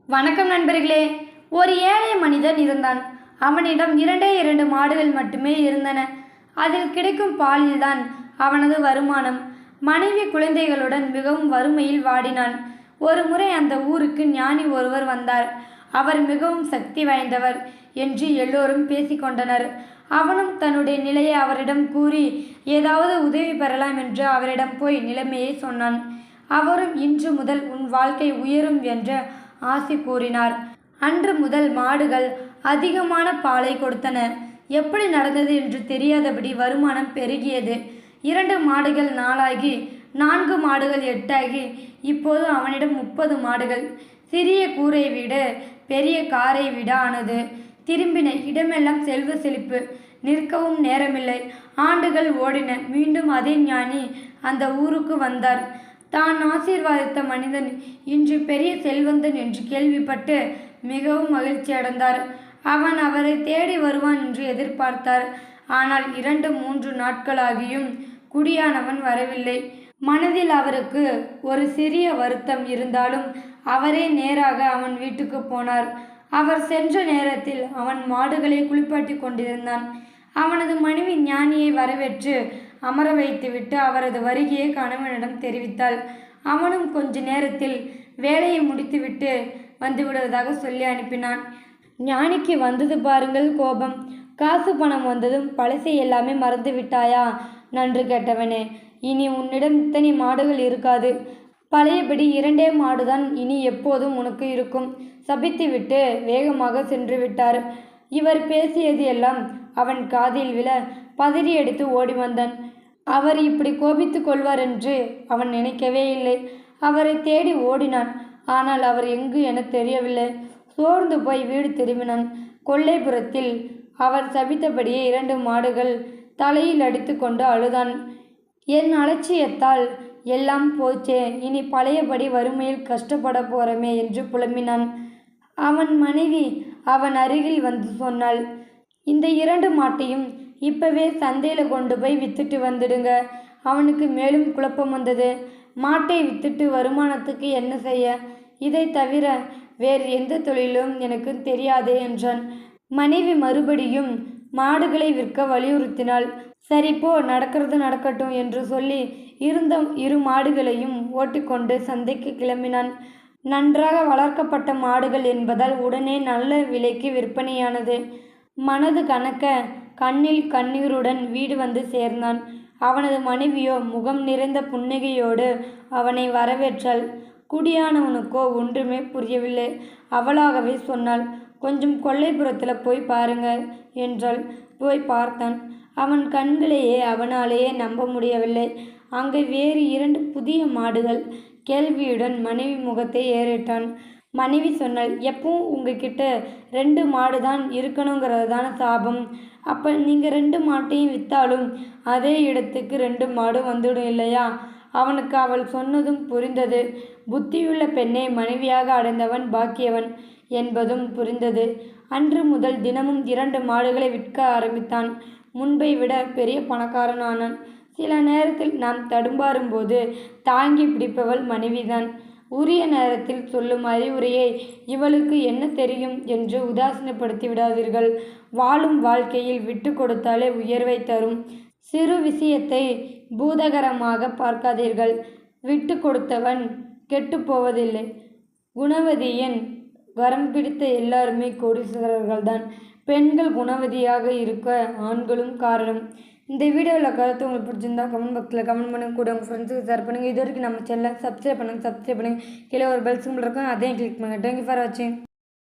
வணக்கம் நண்பர்களே. ஒரு ஏழை மனிதன் இருந்தான். அவனிடம் இரண்டு மாடுகள் மட்டுமே இருந்தன. அதில் கிடைக்கும் பாலில்தான் அவனது வருமானம். மனைவி குழந்தைகளுடன் மிகவும் வறுமையில் வாடினான். ஒரு முறை அந்த ஊருக்கு ஞானி ஒருவர் வந்தார். அவர் மிகவும் சக்தி வாய்ந்தவர் என்று எல்லோரும் பேசிக்கொண்டனர். அவனும் தன்னுடைய நிலையை அவரிடம் கூறி ஏதாவது உதவி பெறலாம் என்று அவரிடம் போய் நிலைமையை சொன்னான். அவரும் இன்று முதல் உன் வாழ்க்கை உயரும் என்ற ஆசி கூறினார். அன்று முதல் மாடுகள் அதிகமான பாலை கொடுத்தன. எப்படி நடந்தது என்று தெரியாதபடி வருமானம் பெருகியது. 2 மாடுகள் 4 4 மாடுகள் 8 இப்போது அவனிடம் 30 மாடுகள். சிறிய கூரை வீடு பெரிய காரை விட ஆனது. திரும்பின இடமெல்லாம் செல்வ செழிப்பு. நிற்கவும் நேரமில்லை. ஆண்டுகள் ஓடின. மீண்டும் அதே ஞானி அந்த ஊருக்கு வந்தார். தான் ஆசீர்வாதித்த மனிதன் இன்று பெரிய செல்வந்தன் என்று கேள்விப்பட்டு மிகவும் மகிழ்ச்சி அடைந்தார். அவன் அவரை தேடி வருவான் என்று எதிர்பார்த்தார். ஆனால் 2-3 நாட்களாகியும் குடியானவன் வரவில்லை. மனதில் அவருக்கு ஒரு சிறிய வருத்தம் இருந்தாலும் அவரே நேராக அவன் வீட்டுக்கு போனார். அவர் சென்ற நேரத்தில் அவன் மாடுகளை குளிப்பாட்டி கொண்டிருந்தான். அவனது மனைவி ஞானியை வரவேற்று அமர வைத்துவிட்டு அவரது வருகையை கணவனிடம் தெரிவித்தாள். அவனும் கொஞ்ச நேரத்தில் வேலையை முடித்துவிட்டு வந்துவிடுவதாக சொல்லி அனுப்பினான். ஞானிக்கு வந்தது பாருங்கள் கோபம். காசு பணம் வந்ததும் பழசை எல்லாமே மறந்து விட்டாயா? நன்று கேட்டவனே, இனி உன்னிடம் இத்தனை மாடுகள் இருக்காது. பழையபடி 2 மாடுதான் இனி எப்போதும் உனக்கு இருக்கும். சபித்துவிட்டு வேகமாக சென்று விட்டார். இவர் பேசியது எல்லாம் அவன் காதில் விழ பதறி எடுத்து ஓடி வந்தான். அவர் இப்படி கோபித்து கொள்வார் என்று அவன் நினைக்கவே இல்லை. அவரை தேடி ஓடினான். ஆனால் அவர் எங்கு என தெரியவில்லை. சோர்ந்து போய் வீடு திரும்பினான். கொல்லைப்புறத்தில் அவர் சபித்தபடியே 2 மாடுகள் தலையில் அடித்து கொண்டு அழுதான். என் அலட்சியத்தால் எல்லாம் போச்சே, இனி பழையபடி வறுமையில் கஷ்டப்பட போறமே என்று புலம்பினான். அவன் மனைவி அவன் அருகில் வந்து சொன்னாள், இந்த 2 மாட்டையும் இப்பவே சந்தையில் கொண்டு போய் வித்துட்டு வந்துடுங்க. அவனுக்கு மேலும் குழப்பம் வந்தது. மாட்டை வித்துட்டு வருமானத்துக்கு என்ன செய்ய? இதை தவிர வேறு எந்த தொழிலும் எனக்கு தெரியாது என்றான். மனைவி மறுபடியும் மாடுகளை விற்க வலியுறுத்தினாள். சரி போ, நடக்கிறது நடக்கட்டும் என்று சொல்லி இருந்த 2 மாடுகளையும் ஓட்டிக்கொண்டு சந்தைக்கு கிளம்பினான். நன்றாக வளர்க்கப்பட்ட மாடுகள் என்பதால் உடனே நல்ல விலைக்கு விற்பனையானது. மனது கனக்க கண்ணில் கண்ணீருடன் வீடு வந்து சேர்ந்தான். அவனது மனைவியோ முகம் நிறைந்த புன்னகையோடு அவனை வரவேற்றாள். குடியானவனுக்கோ ஒன்றுமே புரியவில்லை. அவளாகவே சொன்னாள், கொஞ்சம் கொல்லைப்புறத்தில் போய் பாருங்க என்றாள். போய் பார்த்தான். அவன் கண்களையே அவனாலேயே நம்ப முடியவில்லை. அங்கே வேறு 2 புதிய மாடுகள். கேள்வியுடன் மனைவி முகத்தை ஏறிட்டான். மனைவி சொன்னாள், எப்பவும் உங்ககிட்ட 2 மாடு தான் இருக்கணுங்கிறது தானே சாபம். அப்போ நீங்கள் 2 மாட்டையும் விற்றாலும் அதே இடத்துக்கு 2 மாடு வந்துடும் இல்லையா? அவனுக்கு அவள் சொன்னதும் புரிந்தது. புத்தியுள்ள பெண்ணை மனைவியாக அடைந்தவன் பாக்கியவன் என்பதும் புரிந்தது. அன்று முதல் தினமும் 2 மாடுகளை விற்க ஆரம்பித்தான். முன்பை விட பெரிய பணக்காரனானான். சில நேரத்தில் நாம் தடுமாறும்போது தாங்கி பிடிப்பவள் மனைவிதான். உரிய நேரத்தில் சொல்லும் அறிவுரையை இவளுக்கு என்ன தெரியும் என்று உதாசீனப்படுத்தி விடாதீர்கள். வாழும் வாழ்க்கையில் விட்டு கொடுத்தாலே உயர்வை தரும். சிறு விஷயத்தை பூதகரமாக பார்க்காதீர்கள். விட்டு கொடுத்தவன் கெட்டுப்போவதில்லை. குணவதியின் வரம் பிடித்த எல்லாருமே கோடீஸ்வரர்கள்தான். பெண்கள் குணவதியாக இருக்க ஆண்களும் காரணம். இந்த வீடியோவில் கருத்து உங்களுக்கு பிடிச்சிருந்தா கமெண்ட் பாக்ஸில் கமெண்ட் பண்ணுங்க. கூட உங்கள் ஃப்ரெண்ட்ஸுக்கு ஷேர் பண்ணுங்கள். இது வரைக்கும் நம்ம சேனலை சப்ஸ்கிரைப் பண்ணுங்கள். கீழே ஒரு பெல் சிம்பிள் இருக்கும், அதையும் கிளிக் பண்ணுங்கள். தேங்க்யூ ஃபார் வாட்சிங்.